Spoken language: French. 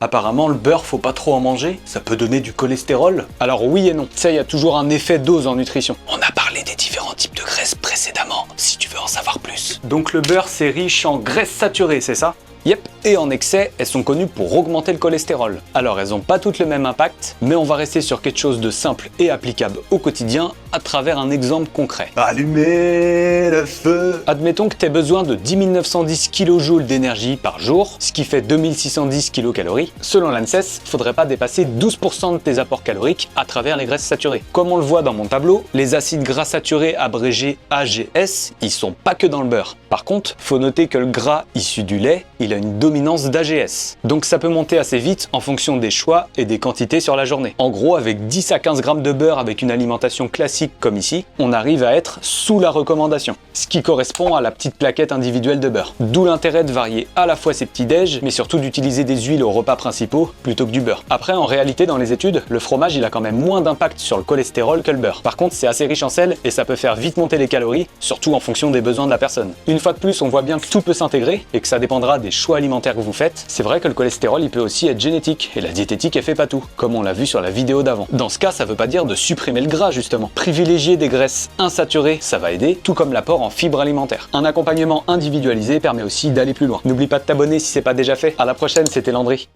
Apparemment, le beurre, faut pas trop en manger, ça peut donner du cholestérol. Alors oui et non, ça y a toujours un effet dose en nutrition. On a parlé des différents types de graisses précédemment, si tu veux en savoir plus. Donc le beurre, c'est riche en graisses saturées, c'est ça? Yep, et en excès, elles sont connues pour augmenter le cholestérol. Alors elles n'ont pas toutes le même impact, mais on va rester sur quelque chose de simple et applicable au quotidien à travers un exemple concret. Allumez le feu! Admettons que tu aies besoin de 10 910 kJ d'énergie par jour, ce qui fait 2610 kcal. Selon l'ANSES, il ne faudrait pas dépasser 12% de tes apports caloriques à travers les graisses saturées. Comme on le voit dans mon tableau, les acides gras saturés abrégés AGS, ils sont pas que dans le beurre. Par contre, faut noter que le gras issu du lait, il a une dominance d'AGS. Donc ça peut monter assez vite en fonction des choix et des quantités sur la journée. En gros, avec 10 à 15 grammes de beurre avec une alimentation classique comme ici, on arrive à être sous la recommandation, ce qui correspond à la petite plaquette individuelle de beurre. D'où l'intérêt de varier à la fois ses petits déj, mais surtout d'utiliser des huiles aux repas principaux plutôt que du beurre. Après, en réalité, dans les études, le fromage il a quand même moins d'impact sur le cholestérol que le beurre. Par contre, c'est assez riche en sel et ça peut faire vite monter les calories, surtout en fonction des besoins de la personne. Une fois de plus, on voit bien que tout peut s'intégrer et que ça dépendra des choix alimentaires que vous faites. C'est vrai que le cholestérol il peut aussi être génétique et la diététique elle fait pas tout, comme on l'a vu sur la vidéo d'avant. Dans ce cas, ça veut pas dire de supprimer le gras justement. Privilégier des graisses insaturées, ça va aider, tout comme l'apport en fibres alimentaires. Un accompagnement individualisé permet aussi d'aller plus loin. N'oublie pas de t'abonner si c'est pas déjà fait. À la prochaine, c'était Landry.